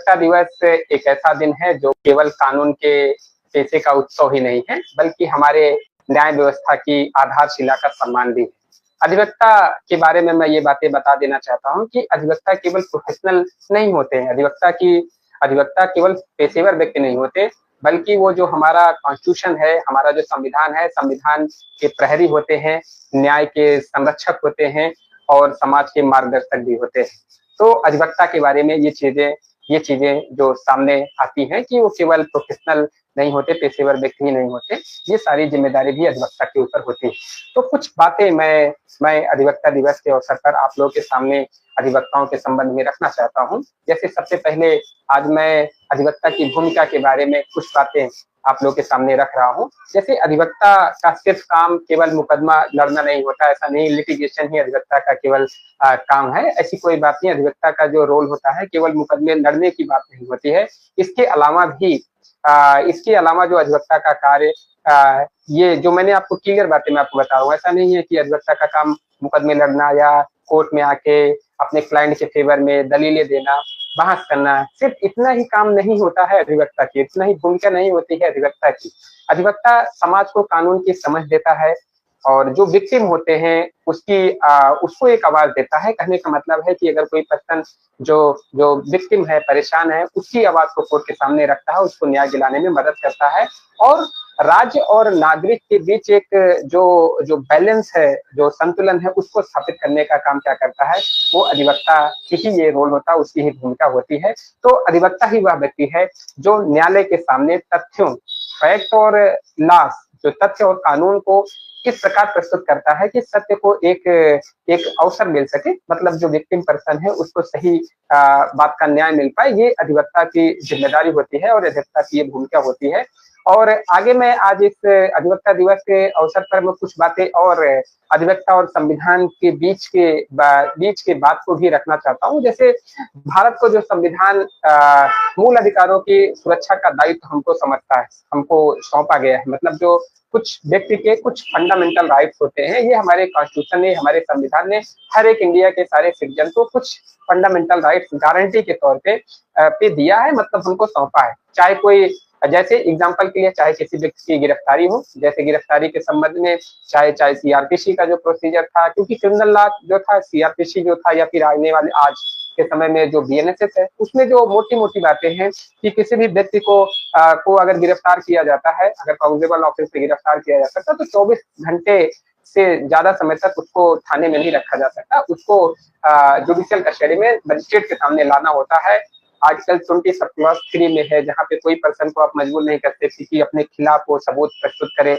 अधिवक्ता दिवस एक ऐसा दिन है जो केवल कानून के पेशे का उत्सव ही नहीं है, बल्कि हमारे न्याय व्यवस्था की आधारशिला का सम्मान भी है। अधिवक्ता के बारे में मैं ये बातें बता देना चाहता हूँ कि अधिवक्ता केवल प्रोफेशनल नहीं होते हैं। अधिवक्ता केवल पेशेवर व्यक्ति नहीं होते, बल्कि वो जो हमारा कॉन्स्टिट्यूशन है, हमारा जो संविधान है, संविधान के प्रहरी होते हैं, न्याय के संरक्षक होते हैं और समाज के मार्गदर्शक भी होते हैं। तो अधिवक्ता के बारे में ये चीजें जो सामने आती हैं कि वो केवल प्रोफेशनल नहीं होते, पेशेवर व्यक्ति ही नहीं होते, ये सारी जिम्मेदारी भी अधिवक्ता के ऊपर होती है। तो कुछ बातें मैं अधिवक्ता दिवस के अवसर पर आप लोगों के सामने अधिवक्ताओं के संबंध में रखना चाहता हूँ। जैसे सबसे पहले आज मैं अधिवक्ता की भूमिका के बारे में कुछ बातें आप लोगों के सामने रख रहा हूँ। जैसे अधिवक्ता का सिर्फ काम केवल मुकदमा लड़ना नहीं होता, ऐसा नहीं, लिटिगेशन ही अधिवक्ता का केवल काम है, ऐसी कोई बात नहीं। अधिवक्ता का जो रोल होता है केवल मुकदमे लड़ने की बात नहीं होती है। इसके अलावा जो अधिवक्ता का कार्य, ये जो मैंने आपको क्लियर बातें मैं आपको बता रहा हूँ, ऐसा नहीं है कि अधिवक्ता का काम मुकदमे लड़ना या कोर्ट में आके अपने क्लाइंट के फेवर में दलीलें देना, बहस करना, सिर्फ इतना ही काम नहीं होता है अधिवक्ता की, इतना ही भूमिका नहीं होती है अधिवक्ता की। अधिवक्ता समाज को कानून की समझ देता है और जो विक्टिम होते हैं उसको एक आवाज देता है। कहने का मतलब है कि अगर कोई पर्सन जो विक्टिम है, परेशान है, उसकी आवाज को कोर्ट के सामने रखता है, उसको न्याय दिलाने में मदद करता है। और राज्य और नागरिक के बीच एक जो बैलेंस है, जो संतुलन है, उसको स्थापित करने का काम क्या करता है, वो अधिवक्ता की ही ये रोल होता है, उसकी ही भूमिका होती है। तो अधिवक्ता ही वह व्यक्ति है जो न्यायालय के सामने तथ्यों, फैक्ट और लॉस, जो तथ्य और कानून को किस प्रकार प्रस्तुत करता है कि सत्य को एक अवसर मिल सके, मतलब जो विक्टिम पर्सन है उसको सही बात का न्याय मिल पाए, ये अधिवक्ता की जिम्मेदारी होती है और अधिवक्ता की ये भूमिका होती है। और आगे मैं आज इस अधिवक्ता दिवस के अवसर पर मैं कुछ बातें और अधिवक्ता और संविधान के बीच के बात को भी रखना चाहता हूँ। जैसे भारत को जो संविधान मूल अधिकारों की सुरक्षा का दायित्व हमको समझता है, हमको सौंपा गया है, मतलब जो कुछ व्यक्ति के कुछ फंडामेंटल राइट्स होते हैं, ये हमारे कॉन्स्टिट्यूशन ने, हमारे संविधान ने हर एक इंडिया के सारे सिटीजन को कुछ फंडामेंटल राइट्स गारंटी के तौर पे दिया है, मतलब हमको सौंपा है। चाहे कोई, जैसे एग्जांपल के लिए, चाहे किसी व्यक्ति की गिरफ्तारी हो, जैसे गिरफ्तारी के संबंध में चाहे सीआरपीसी का जो प्रोसीजर था, क्योंकि क्रिमिनल लॉ जो था, सीआरपीसी जो था, या फिर आज के समय में जो बीएनएसएस है, उसमें जो मोटी मोटी बातें हैं कि किसी भी व्यक्ति को अगर गिरफ्तार किया जाता है, अगर काउंटेबल ऑफिस से गिरफ्तार किया जा सकता, तो 24 घंटे से ज्यादा समय तक उसको थाने में नहीं रखा जा सकता, उसको जुडिशियल कस्टडी में मजिस्ट्रेट के सामने लाना होता है। आर्टिकल 20+3 में है, जहाँ पे कोई पर्सन को आप मजबूर नहीं करते कि अपने खिलाफ वो सबूत प्रस्तुत करे।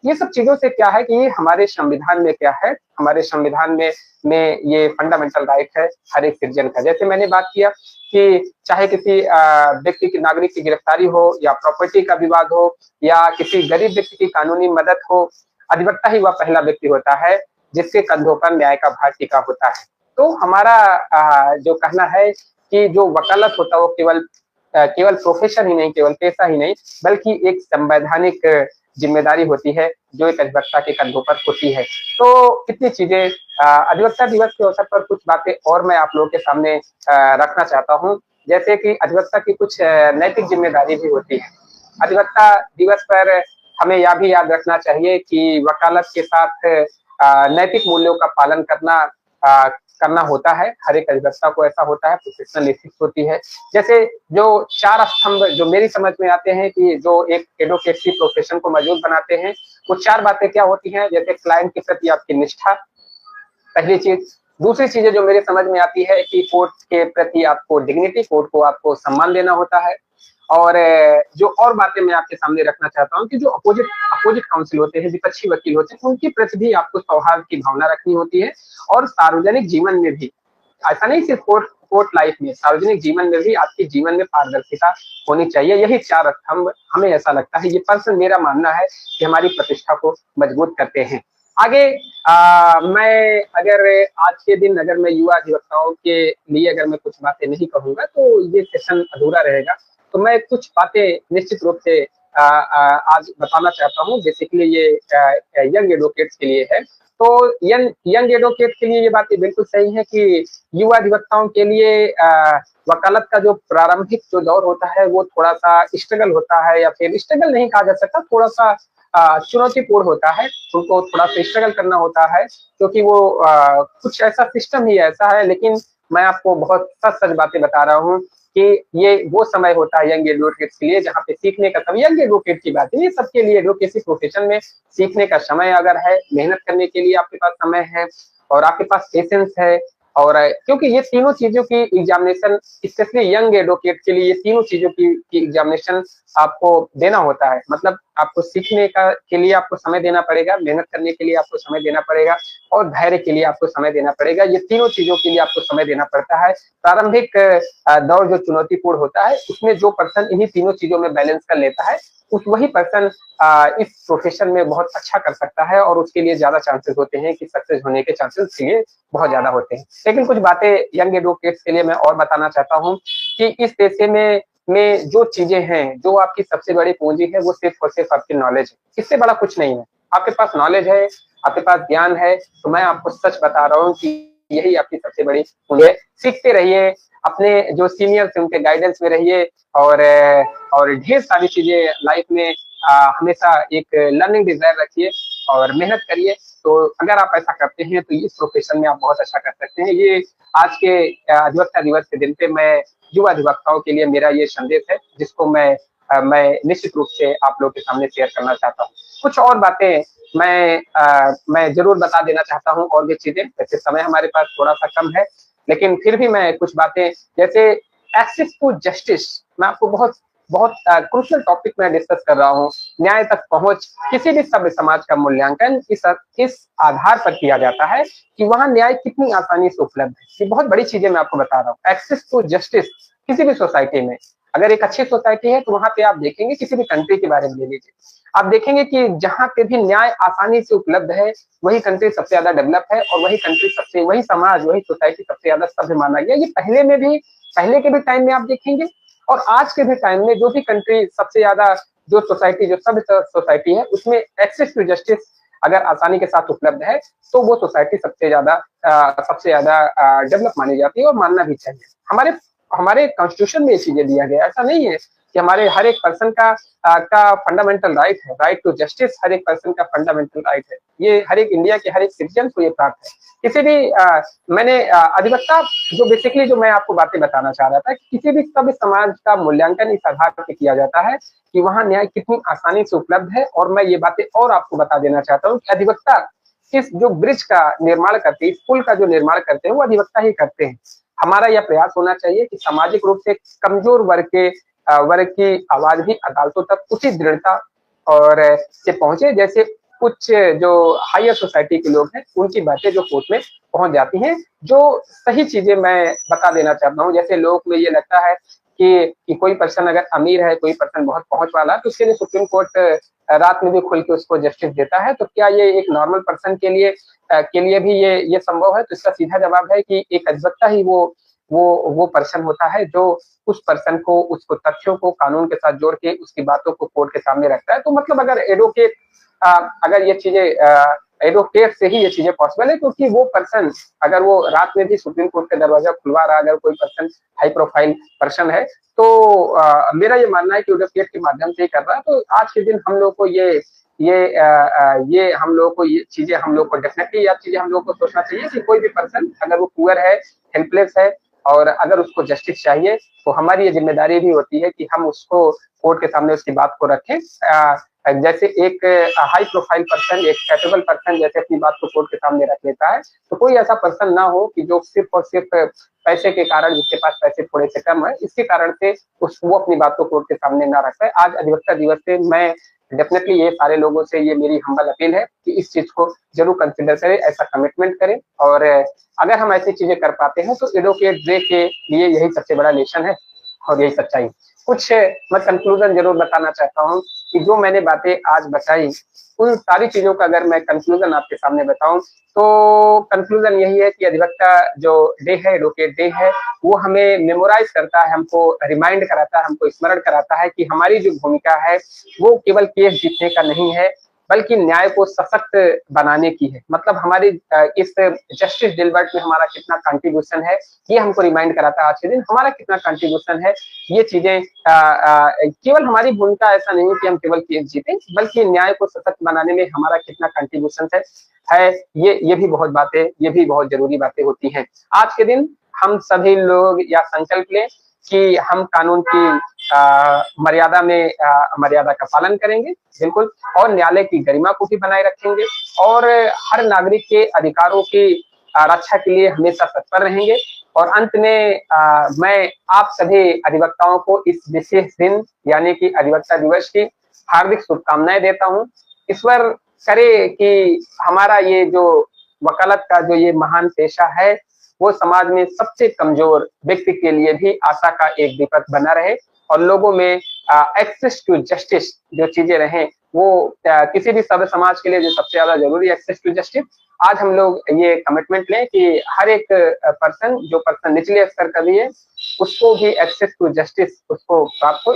ये सब चीजों से क्या है कि ये हमारे संविधान में क्या है, हमारे संविधान में ये फंडामेंटल राइट है हर एक सिटीजन का। जैसे मैंने बात किया कि चाहे किसी व्यक्ति की, नागरिक की गिरफ्तारी हो, या प्रॉपर्टी का विवाद हो, या किसी गरीब व्यक्ति की कानूनी मदद हो, अधिवक्ता ही वह पहला व्यक्ति होता है जिसके कंधों पर न्याय का भार टिका होता है। तो हमारा जो कहना है कि जो वकालत होता है वो केवल प्रोफेशन ही नहीं, केवल पेशा ही नहीं, बल्कि एक संवैधानिक जिम्मेदारी होती है जो एक अधिवक्ता के कंधों पर होती है। तो कितनी चीजें अधिवक्ता दिवस के अवसर पर कुछ बातें और मैं आप लोगों के सामने रखना चाहता हूँ। जैसे कि अधिवक्ता की कुछ नैतिक जिम्मेदारी भी होती है। अधिवक्ता दिवस पर हमें यह भी याद रखना चाहिए कि वकालत के साथ नैतिक मूल्यों का पालन करना होता है। हर एक अधिवक्ता को ऐसा होता है, प्रोफेशनल एथिक्स होती है। जैसे जो 4 स्तंभ जो मेरी समझ में आते हैं कि जो एक एडवोकेसी प्रोफेशन को मजबूत बनाते हैं, वो 4 बातें क्या होती हैं। जैसे क्लाइंट के प्रति आपकी निष्ठा, पहली चीज। दूसरी चीजें जो मेरे समझ में आती है कि कोर्ट के प्रति आपको डिग्निटी, कोर्ट को आपको सम्मान देना होता है। और जो और बातें मैं आपके सामने रखना चाहता हूँ कि जो अपोजिट काउंसिल होते हैं, विपक्षी वकील होते हैं, उनके प्रति भी आपको सौहार्द की भावना रखनी होती है। और सार्वजनिक जीवन में भी, ऐसा नहीं सिर्फ कोर्ट लाइफ में, सार्वजनिक जीवन में भी आपके जीवन में पारदर्शिता होनी चाहिए। यही 4 स्तंभ हमें ऐसा लगता है, ये पर्सनल मेरा मानना है कि हमारी प्रतिष्ठा को मजबूत करते हैं। आगे मैं अगर आज के दिन अगर मैं युवा अधिवक्ताओं के लिए अगर मैं कुछ बातें नहीं कहूंगा तो ये सेशन अधूरा रहेगा। तो मैं कुछ बातें निश्चित रूप से आज बताना चाहता हूँ। बेसिकली ये यंग एडवोकेट्स के लिए है। तो यंग यंग एडवोकेट के लिए ये बातें बिल्कुल सही है कि युवा अधिवक्ताओं के लिए वकालत का जो प्रारंभिक जो दौर होता है वो थोड़ा सा स्ट्रगल होता है, या फिर स्ट्रगल नहीं कहा जा सकता, थोड़ा सा चुनौतीपूर्ण होता है। उनको थोड़ा सा स्ट्रगल करना होता है, क्योंकि वो कुछ ऐसा सिस्टम ही ऐसा है। लेकिन मैं आपको बहुत सच सच बातें बता रहा हूँ कि ये वो समय होता है यंग एडवोकेट्स के लिए जहाँ पे सीखने का समय, यंग एडवोकेट की बात है, ये सबके लिए एडवोकेसी प्रोफेशन में सीखने का समय अगर है, मेहनत करने के लिए आपके पास समय है और आपके पास पेशेंस है। और क्योंकि ये तीनों चीजों की एग्जामिनेशन, स्पेशली यंग एडवोकेट के लिए, ये तीनों चीजों की एग्जामिनेशन आपको देना होता है। मतलब आपको सीखने का के लिए आपको समय देना पड़ेगा, मेहनत करने के लिए आपको समय देना पड़ेगा, और धैर्य के लिए आपको समय देना पड़ेगा। ये तीनों चीजों के लिए आपको समय देना पड़ता है। प्रारंभिक दौर जो चुनौतीपूर्ण होता है, उसमें जो पर्सन इन्हीं तीनों चीजों में बैलेंस कर लेता है, उस वही पर्सन इस प्रोफेशन में बहुत अच्छा कर सकता है, और उसके लिए ज्यादा चांसेस होते हैं कि सक्सेस होने के चांसेस उसके लिए बहुत ज्यादा होते हैं। लेकिन कुछ बातें यंग एडवोकेट्स के लिए मैं और बताना चाहता हूँ कि इस पेशे में जो चीजें हैं, जो आपकी सबसे बड़ी पूंजी है, वो सिर्फ और सिर्फ आपकी नॉलेज है। इससे बड़ा कुछ नहीं है। आपके पास नॉलेज है, आपके पास ज्ञान है, तो मैं आपको सच बता रहा हूँ कि यही आपकी सबसे बड़ी पूंजी है। सीखते रहिए, अपने जो सीनियर थे उनके गाइडेंस में रहिए, और ढेर सारी चीजें लाइफ में हमेशा एक लर्निंग डिजायर रखिए और मेहनत करिए। तो अगर आप ऐसा करते हैं तो इस प्रोफेशन में आप बहुत अच्छा कर सकते हैं। ये आज के अधिवक्ता दिवस के दिन पे मैं युवा अधिवक्ताओं के लिए मेरा ये संदेश है, जिसको मैं निश्चित रूप से आप लोगों के सामने शेयर करना चाहता हूँ। कुछ और बातें मैं जरूर बता देना चाहता हूँ, और भी चीजें, वैसे समय हमारे पास थोड़ा सा कम है, लेकिन फिर भी मैं कुछ बातें, जैसे एक्सेस टू जस्टिस, मैं आपको बहुत बहुत क्रूशियल टॉपिक में डिस्कस कर रहा हूँ। न्याय तक पहुंच, किसी भी सभ्य समाज का मूल्यांकन इस आधार पर किया जाता है कि वहां न्याय कितनी आसानी से उपलब्ध है। ये बहुत बड़ी चीजें मैं आपको बता रहा हूँ। एक्सेस टू जस्टिस किसी भी सोसाइटी में, अगर एक अच्छी सोसाइटी है तो वहां पे आप देखेंगे, किसी भी कंट्री के बारे में ले लीजिए, आप देखेंगे कि जहां पे भी न्याय आसानी से उपलब्ध है, वही कंट्री सबसे ज्यादा डेवलप है, और वही समाज, वही सोसाइटी सबसे ज्यादा सभ्य माना गया। ये पहले के भी टाइम में आप देखेंगे, और आज के भी टाइम में जो भी कंट्री सबसे ज्यादा, जो सोसाइटी, जो सभ्य सोसाइटी है, उसमें एक्सेस टू जस्टिस अगर आसानी के साथ उपलब्ध है, तो वो सोसाइटी सबसे ज्यादा डेवलप मानी जाती है, और मानना भी चाहिए। हमारे हमारे कॉन्स्टिट्यूशन में ये चीजें दिया गया है। ऐसा नहीं है कि हमारे हर एक पर्सन का फंडामेंटल राइट है, राइट टू जस्टिस हर एक पर्सन का फंडामेंटल राइट है। ये हर एक इंडिया के हर एक सिटीजन को ये प्राप्त है। किसी भी मैंने अधिवक्ता, जो बेसिकली जो मैं आपको बातें बताना चाह रहा था, कि किसी भी सभ्य समाज का मूल्यांकन इस आधार पर किया जाता है कि वहां न्याय कितनी आसानी से उपलब्ध है। और मैं ये बातें और आपको बता देना चाहता हूँ कि अधिवक्ता इस जो ब्रिज का निर्माण करते हैं, इस पुल का जो निर्माण करते हैं, वो अधिवक्ता ही करते हैं। हमारा यह प्रयास होना चाहिए कि सामाजिक रूप से कमजोर वर्ग की आवाज भी अदालतों तक उसी दृढ़ता और से पहुंचे, जैसे कुछ जो हायर सोसाइटी के लोग हैं, उनकी बातें जो कोर्ट में पहुंच जाती हैं। जो सही चीजें मैं बता देना चाहता हूँ, जैसे लोगों को ये लगता है कि कोई पर्सन अगर अमीर है, कोई पर्सन बहुत पहुंच वाला है, तो उसके लिए सुप्रीम कोर्ट रात में भी खुल के उसको जस्टिस देता है। तो क्या ये एक नॉर्मल पर्सन के लिए भी ये संभव है? तो इसका सीधा जवाब है कि एक अधिवक्ता ही वो पर्सन होता है जो उस पर्सन को, उसको तथ्यों को कानून के साथ जोड़ के उसकी बातों को कोर्ट के सामने रखता है। तो मतलब अगर अगर ये चीजें एडवोकेट से ही ये चीजें पॉसिबल है, क्योंकि वो पर्सन अगर वो रात में भी सुप्रीम कोर्ट का दरवाजा खुलवा रहा, अगर कोई पर्सन हाई प्रोफाइल पर्सन है, तो मेरा ये मानना है कि एडवोकेट के माध्यम से ही कर रहा है। तो आज के दिन हम लोग को ये हम लोग को ये चीजें, हम लोग को डेफिनेटली ये चीजें हम लोग को सोचना चाहिए कि कोई भी पर्सन अगर वो पुअर है, हेल्पलेस है, और अगर उसको जस्टिस चाहिए, तो हमारी ये जिम्मेदारी भी होती है कि हम उसको कोर्ट के सामने उसकी बात को रखें। जैसे एक हाई प्रोफाइल पर्सन, एक कैपेबल पर्सन जैसे अपनी बात को कोर्ट के सामने रख लेता है, तो कोई ऐसा पर्सन ना हो कि जो सिर्फ और सिर्फ पैसे के कारण, जिसके पास पैसे थोड़े से कम है, इसके कारण से वो अपनी बात को कोर्ट के सामने ना रख पाए। आज अधिवक्ता दिवस से मैं डेफिनेटली ये सारे लोगों से ये मेरी हम्बल अपील है कि इस चीज को जरूर कंसिडर करें, ऐसा कमिटमेंट करें, और अगर हम ऐसी चीजें कर पाते हैं तो एडवोकेट डे के लिए यही सबसे बड़ा लेसन है। और यही सच्चाई। कुछ मैं कंक्लूज़न ज़रूर बताना चाहता हूँ कि जो मैंने बातें आज बताई, उन सारी चीज़ों का अगर मैं कंक्लूज़न आपके सामने बताऊँ, तो कंक्लूज़न यही है कि अधिवक्ता जो डे है, एडवोकेट डे है, वो हमें मेमोराइज़ करता है, हमको रिमाइंड कराता है, हमको स्मरण कराता है कि हमारी जो भूमिका है, वो केवल केस जीतने का नहीं है, बल्कि न्याय को सशक्त बनाने की है। मतलब हमारी इस जस्टिस डिलबर्ट में हमारा कितना कंट्रीब्यूशन है, ये हमको रिमाइंड कराता है आज के दिन, हमारा कितना कंट्रीब्यूशन है। ये चीज़ें केवल हमारी भूमिका ऐसा नहीं है कि हम केवल केस जीतें, बल्कि न्याय को सशक्त बनाने में हमारा कितना कंट्रीब्यूशन है ये भी बहुत बातें, ये भी बहुत ज़रूरी बातें होती हैं। आज के दिन हम सभी लोग या संकल्प लें कि हम कानून की मर्यादा में मर्यादा का पालन करेंगे, बिल्कुल, और न्यायालय की गरिमा को भी बनाए रखेंगे और हर नागरिक के अधिकारों की रक्षा के लिए हमेशा तत्पर रहेंगे। और अंत में मैं आप सभी अधिवक्ताओं को इस विशेष दिन यानी कि अधिवक्ता दिवस की हार्दिक शुभकामनाएं देता हूँ। ईश्वर करे कि हमारा ये जो वकालत का जो ये महान पेशा है, वो समाज में सबसे कमजोर व्यक्ति के लिए भी आशा का एक दीपक बना रहे और लोगों में एक्सेस टू जस्टिस जो चीजें रहें, वो किसी भी सभ्य समाज के लिए जो सबसे ज्यादा जरूरी है एक्सेस टू जस्टिस। आज हम लोग ये कमिटमेंट लें कि हर एक पर्सन जो पर्सन निचले स्तर का भी है, उसको भी एक्सेस टू जस्टिस उसको प्राप्त हो।